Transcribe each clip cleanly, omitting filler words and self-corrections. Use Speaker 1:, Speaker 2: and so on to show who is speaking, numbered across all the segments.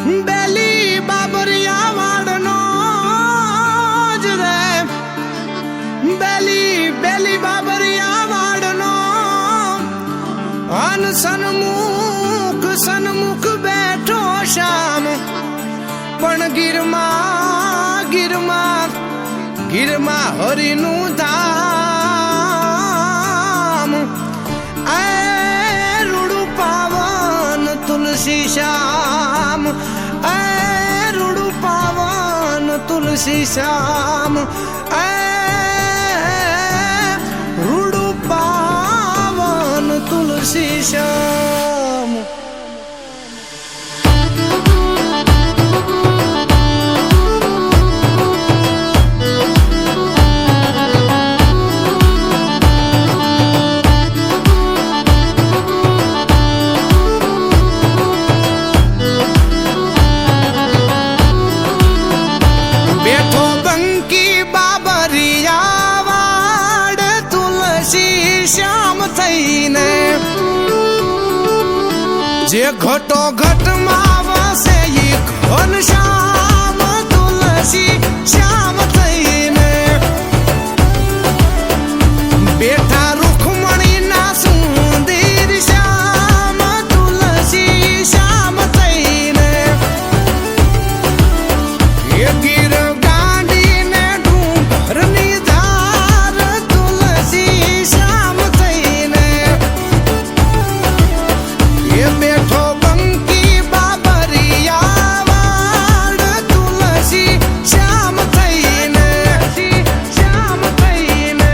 Speaker 1: બેલી બાબરિયા વાડનો જ રે બેલી બાબરિયા વાડનો અન સન્મુખ બેઠો શામ પણ ગીરમાં હરિનું ધામ એ રૂડું પાવન તુલસી શ્યામ એ રૂડું પાવન તુલસી શ્યામ એ રૂડું પાવન તુલસી શ્યામ જે ઘટો ઘટમાં વસે ઈ ઘન શ્યામ તુલસી શ્યામ થઈને બેઠા રૂખમણી ના સુંદર શ્યામ તુલસી શ્યામ થઈને એ ગીર ગાંડીને ડુંગરની ધાર તુલસી શ્યામ થઈને એ બેઠો બંકી બાબરિયા વાડ તુલસી શ્યામ થઈને શ્યામ થઈને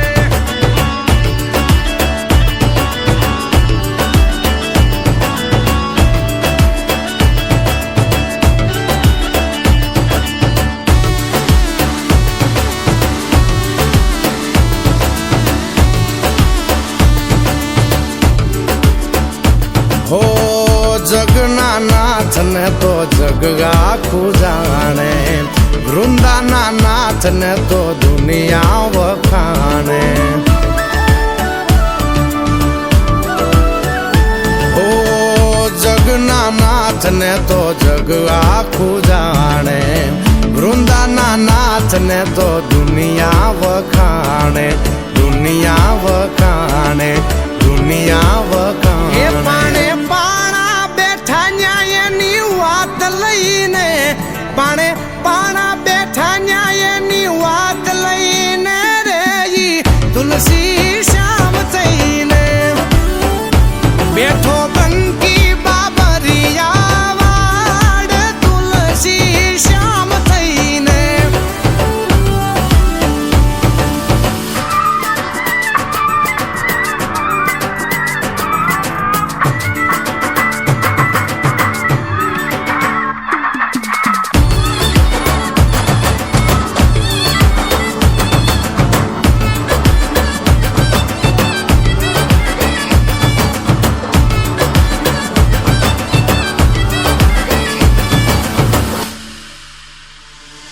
Speaker 1: હો જગના નાથ ને તો જગ આખું જાણે વૃંદાના નાથ ને તો દુનિયા વખાણે હો જગના નાથ ને તો જગ આખું જાણે વૃંદાના નાથ ને તો દુનિયા વખાણે દુનિયા વખાણે દુનિયા વખાણે એ પાણે પાણા બેઠા ન્યાયની વાત લઈને પાણા બેઠા ન્યાયની વાત લઈને રે ઈ તુલસી શ્યામ થઈને બેઠો બંકી બાબરિયા વાડ તુલસી શ્યામ થઈને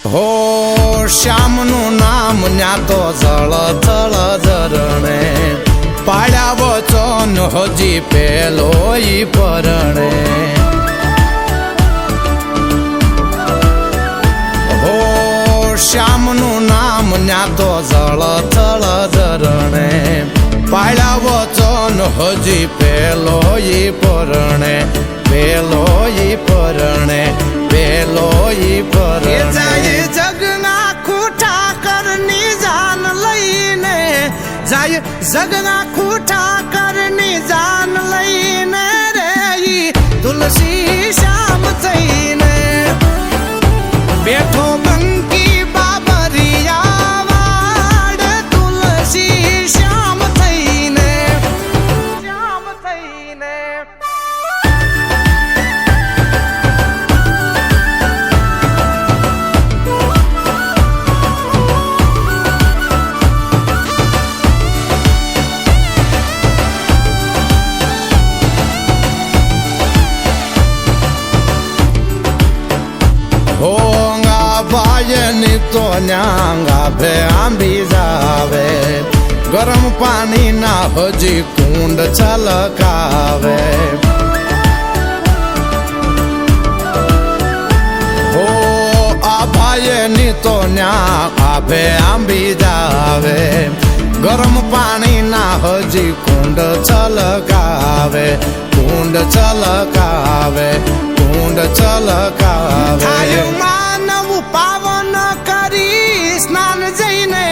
Speaker 1: હો શ્યામનું નામ ન્યા તો જળ થળ ઝરણે પાડ્યા વચન હજી પેલો ઈ પરણે હો શ્યામનું નામ ન્યા તો જળ થળ ઝરણે પાડ્યા વચન હજી પેલો ઈ પરણે પેલો ઈ પરણે પેલો ઈ પરણે જગના ખૂટા કરની જાન લઈને જાય જગના ખૂટા કરની જાન લઈને રે ઈ તુલસી શ્યામ થઈને બેઠો બંકી બાબરિયા વાડ તુલસી શ્યામ થઈને શ્યામ થઈને તો ન્યાંગા ભે આંબી જાવે ગરમ પાણી ના હજી કુંડ છલકાવે તો ન્યા આભે આંબી જાવે ગરમ પાણી ના હજી કુંડ છલકાવે કુંડ છલકાવે કુંડ છલકાવે માનવ પાવન કરી સ્નાન જઈને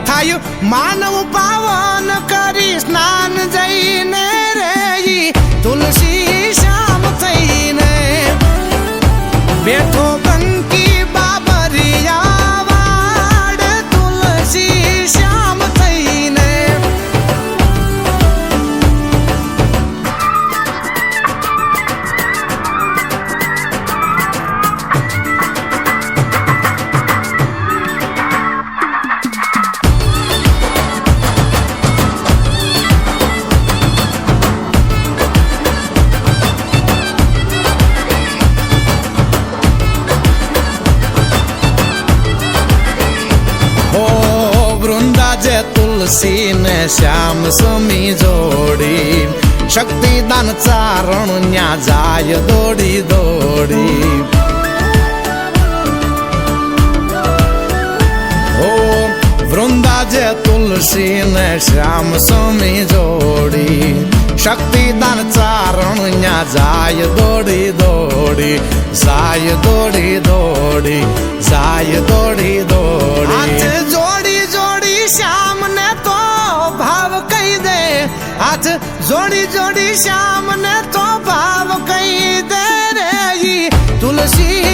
Speaker 1: થાયું માનવ પાવન કરી સ્નાન જઈને રે તુલસી શ્યામ થઈને બેઠો બંકી બાબરિયા વાડ તુલસી શ્યામ થઈને વૃંદા તુલસી ને શ્યામ સમી જોડી શક્તિદાન ચારણ ન્યા જાય દોડી દોડી ઓ વૃંદા તુલસી ને શ્યામ સમી જોડી શક્તિદાન ચારણ ન્યા જાય દોડી દોડી જાય દોડી દોડી જાય દોડી દોડી શ્યામ ને તો ભાવ કહી દે હાથ જોડી જોડી શ્યામ ને તો ભાવ કહી દે રે તુલસી